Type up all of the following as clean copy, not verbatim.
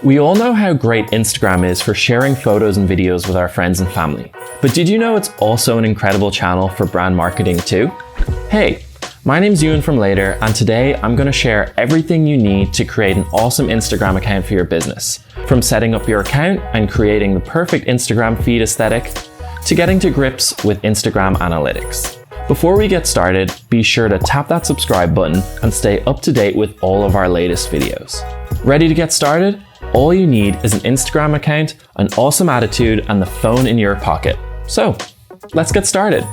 We all know how great Instagram is for sharing photos and videos with our friends and family. But did you know it's also an incredible channel for brand marketing too? Hey, my name's Ewan from Later, and today I'm going to share everything you need to create an awesome Instagram account for your business. From setting up your account and creating the perfect Instagram feed aesthetic, to getting to grips with Instagram analytics. Before we get started, be sure to tap that subscribe button and stay up to date with all of our latest videos. Ready to get started? All you need is an Instagram account, an awesome attitude, and the phone in your pocket. So, let's get started.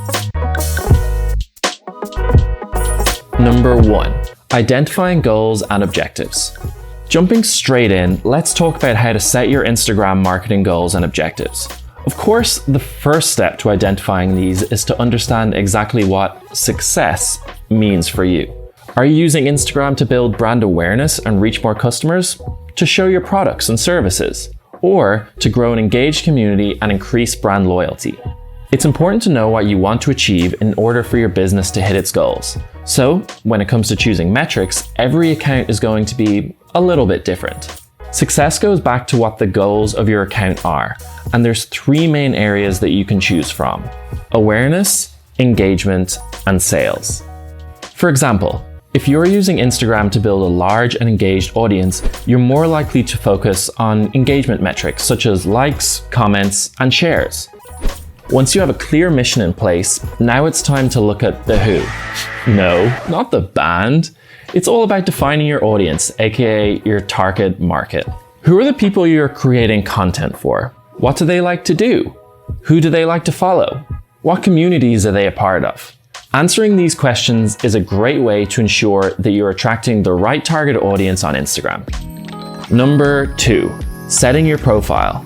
Number 1. Identifying goals and objectives. Jumping straight in, let's talk about how to set your Instagram marketing goals and objectives. Of course, the first step to identifying these is to understand exactly what success means for you. Are you using Instagram to build brand awareness and reach more customers? To show your products and services? Or to grow an engaged community and increase brand loyalty? It's important to know what you want to achieve in order for your business to hit its goals. So, when it comes to choosing metrics, every account is going to be a little bit different. Success goes back to what the goals of your account are, and there's 3 main areas that you can choose from: awareness, engagement, and sales. For example, if you're using Instagram to build a large and engaged audience, you're more likely to focus on engagement metrics such as likes, comments, and shares. Once you have a clear mission in place, now it's time to look at the who. No, not the band. It's all about defining your audience, aka your target market. Who are the people you're creating content for? What do they like to do? Who do they like to follow? What communities are they a part of? Answering these questions is a great way to ensure that you're attracting the right target audience on Instagram. Number 2, setting your profile.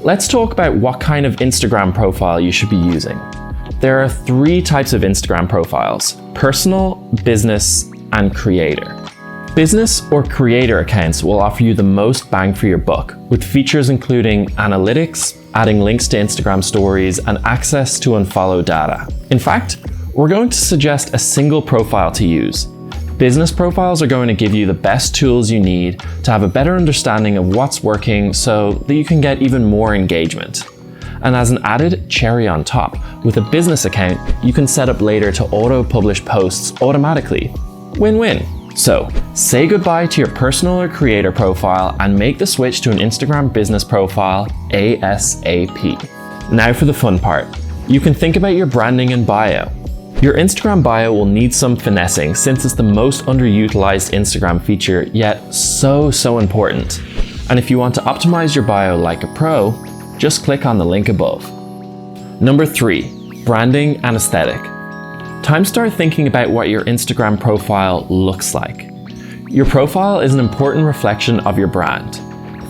Let's talk about what kind of Instagram profile you should be using. There are 3 types of Instagram profiles: personal, business, and creator. Business or creator accounts will offer you the most bang for your buck, with features including analytics, adding links to Instagram stories, and access to unfollow data. In fact, we're going to suggest a single profile to use. Business profiles are going to give you the best tools you need to have a better understanding of what's working so that you can get even more engagement. And as an added cherry on top, with a business account, you can set up Later to auto-publish posts automatically. Win-win. So, say goodbye to your personal or creator profile and make the switch to an Instagram business profile ASAP. Now for the fun part. You can think about your branding and bio. Your Instagram bio will need some finessing since it's the most underutilized Instagram feature, yet so important. And if you want to optimize your bio like a pro, just click on the link above. Number 3, branding and aesthetic. Time to start thinking about what your Instagram profile looks like. Your profile is an important reflection of your brand.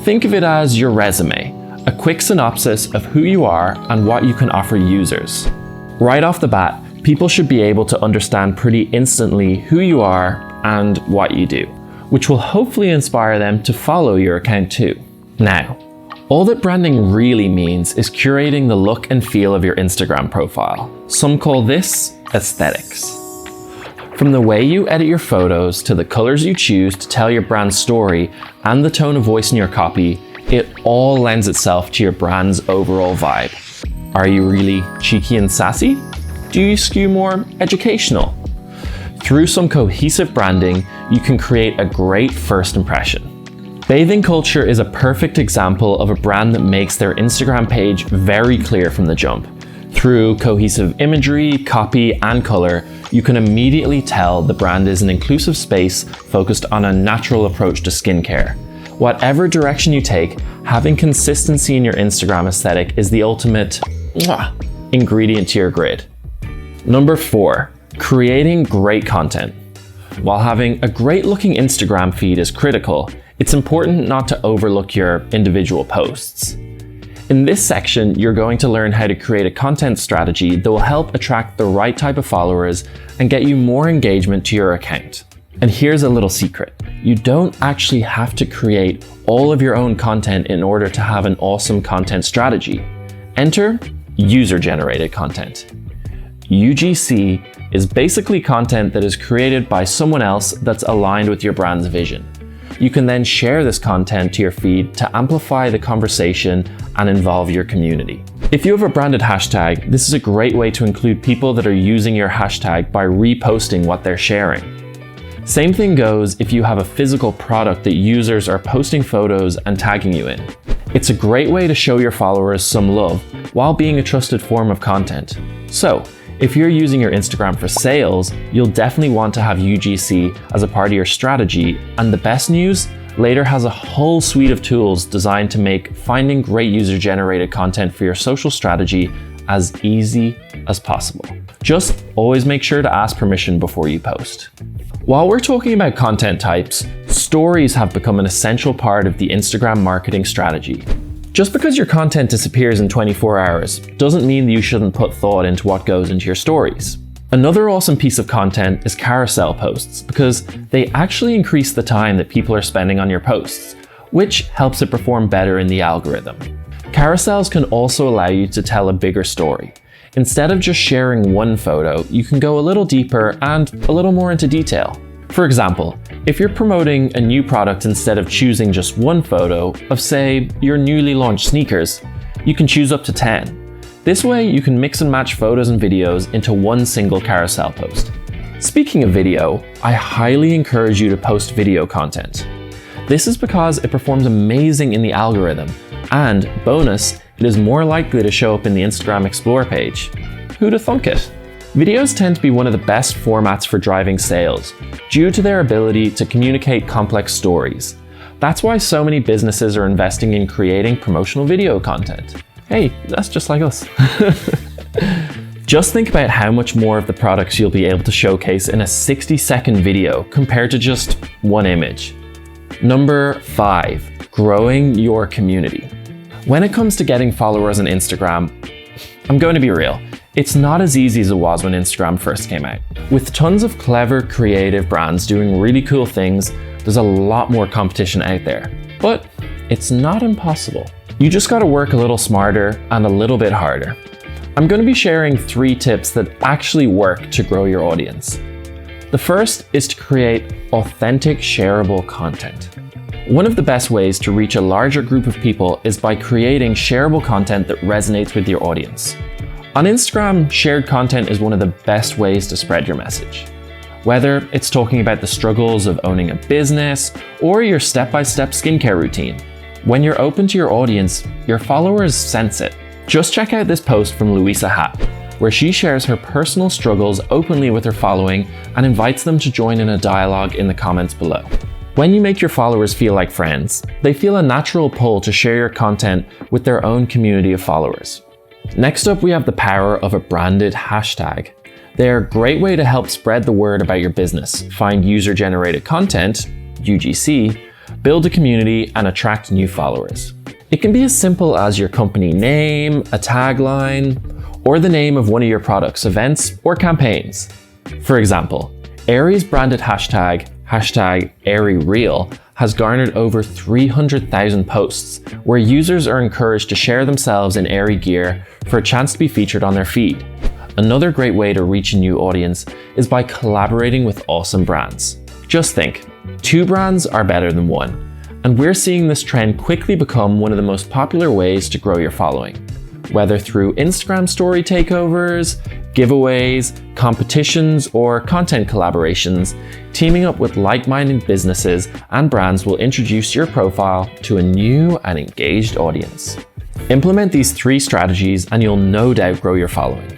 Think of it as your resume, a quick synopsis of who you are and what you can offer users. Right off the bat, people should be able to understand pretty instantly who you are and what you do, which will hopefully inspire them to follow your account too. Now, all that branding really means is curating the look and feel of your Instagram profile. Some call this aesthetics. From the way you edit your photos to the colors you choose to tell your brand story and the tone of voice in your copy, it all lends itself to your brand's overall vibe. Are you really cheeky and sassy? Do you skew more educational? Through some cohesive branding, you can create a great first impression. Bathing Culture is a perfect example of a brand that makes their Instagram page very clear from the jump. Through cohesive imagery, copy, and color, you can immediately tell the brand is an inclusive space focused on a natural approach to skincare. Whatever direction you take, having consistency in your Instagram aesthetic is the ultimate ingredient to your grid. Number 4, creating great content. While having a great looking Instagram feed is critical, it's important not to overlook your individual posts. In this section, you're going to learn how to create a content strategy that will help attract the right type of followers and get you more engagement to your account. And here's a little secret. You don't actually have to create all of your own content in order to have an awesome content strategy. Enter user-generated content. UGC is basically content that is created by someone else that's aligned with your brand's vision. You can then share this content to your feed to amplify the conversation and involve your community. If you have a branded hashtag, this is a great way to include people that are using your hashtag by reposting what they're sharing. Same thing goes if you have a physical product that users are posting photos and tagging you in. It's a great way to show your followers some love while being a trusted form of content. So, if you're using your Instagram for sales, you'll definitely want to have UGC as a part of your strategy, and the best news, Later has a whole suite of tools designed to make finding great user-generated content for your social strategy as easy as possible. Just always make sure to ask permission before you post. While we're talking about content types, stories have become an essential part of the Instagram marketing strategy. Just because your content disappears in 24 hours doesn't mean that you shouldn't put thought into what goes into your stories. Another awesome piece of content is carousel posts, because they actually increase the time that people are spending on your posts, which helps it perform better in the algorithm. Carousels can also allow you to tell a bigger story. Instead of just sharing one photo, you can go a little deeper and a little more into detail. For example, if you're promoting a new product instead of choosing just one photo of, say, your newly launched sneakers, you can choose up to 10. This way, you can mix and match photos and videos into one single carousel post. Speaking of video, I highly encourage you to post video content. This is because it performs amazing in the algorithm, and bonus, it is more likely to show up in the Instagram Explore page. Who'd have thunk it? Videos tend to be one of the best formats for driving sales, due to their ability to communicate complex stories. That's why so many businesses are investing in creating promotional video content. Hey, that's just like us. Just think about how much more of the products you'll be able to showcase in a 60-second video compared to just one image. Number 5, growing your community. When it comes to getting followers on Instagram, I'm going to be real, it's not as easy as it was when Instagram first came out. With tons of clever, creative brands doing really cool things, there's a lot more competition out there. But it's not impossible. You just gotta work a little smarter and a little bit harder. I'm gonna be sharing 3 tips that actually work to grow your audience. The first is to create authentic, shareable content. One of the best ways to reach a larger group of people is by creating shareable content that resonates with your audience. On Instagram, shared content is one of the best ways to spread your message. Whether it's talking about the struggles of owning a business or your step-by-step skincare routine, when you're open to your audience, your followers sense it. Just check out this post from Louisa Hatt, where she shares her personal struggles openly with her following and invites them to join in a dialogue in the comments below. When you make your followers feel like friends, they feel a natural pull to share your content with their own community of followers. Next up, we have the power of a branded hashtag. They're a great way to help spread the word about your business, find user-generated content, UGC, build a community, and attract new followers. It can be as simple as your company name, a tagline, or the name of one of your products, events, or campaigns. For example, Aerie's branded hashtag #AerieReal, has garnered over 300,000 posts, where users are encouraged to share themselves in Aerie gear for a chance to be featured on their feed. Another great way to reach a new audience is by collaborating with awesome brands. Just think, 2 brands are better than 1, and we're seeing this trend quickly become one of the most popular ways to grow your following. Whether through Instagram story takeovers, giveaways, competitions, or content collaborations, teaming up with like-minded businesses and brands will introduce your profile to a new and engaged audience. Implement these 3 strategies and you'll no doubt grow your following.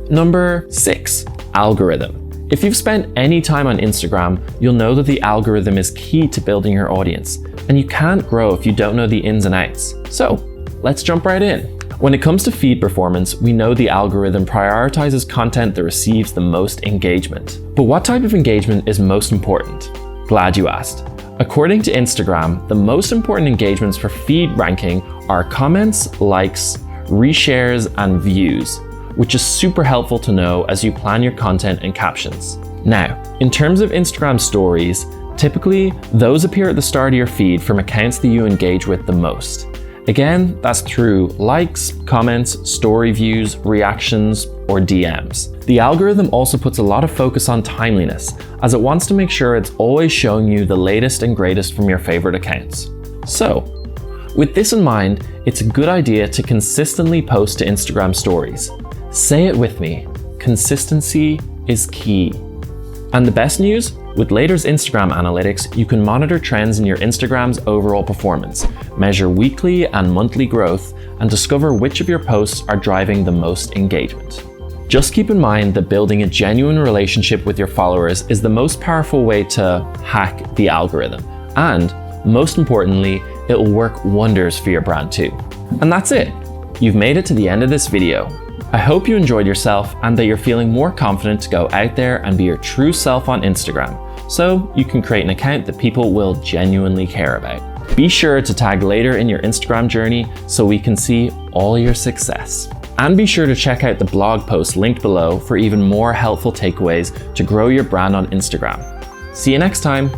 Number 6, algorithm. If you've spent any time on Instagram, you'll know that the algorithm is key to building your audience, and you can't grow if you don't know the ins and outs. So, let's jump right in. When it comes to feed performance, we know the algorithm prioritizes content that receives the most engagement. But what type of engagement is most important? Glad you asked. According to Instagram, the most important engagements for feed ranking are comments, likes, reshares, and views, which is super helpful to know as you plan your content and captions. Now, in terms of Instagram stories, typically those appear at the start of your feed from accounts that you engage with the most. Again, that's through likes, comments, story views, reactions, or DMs. The algorithm also puts a lot of focus on timeliness, as it wants to make sure it's always showing you the latest and greatest from your favorite accounts. So, with this in mind, it's a good idea to consistently post to Instagram stories. Say it with me, consistency is key. And the best news? With Later's Instagram analytics, you can monitor trends in your Instagram's overall performance, measure weekly and monthly growth, and discover which of your posts are driving the most engagement. Just keep in mind that building a genuine relationship with your followers is the most powerful way to hack the algorithm. And most importantly, it will work wonders for your brand too. And that's it. You've made it to the end of this video. I hope you enjoyed yourself and that you're feeling more confident to go out there and be your true self on Instagram, so you can create an account that people will genuinely care about. Be sure to tag Later in your Instagram journey so we can see all your success. And be sure to check out the blog post linked below for even more helpful takeaways to grow your brand on Instagram. See you next time.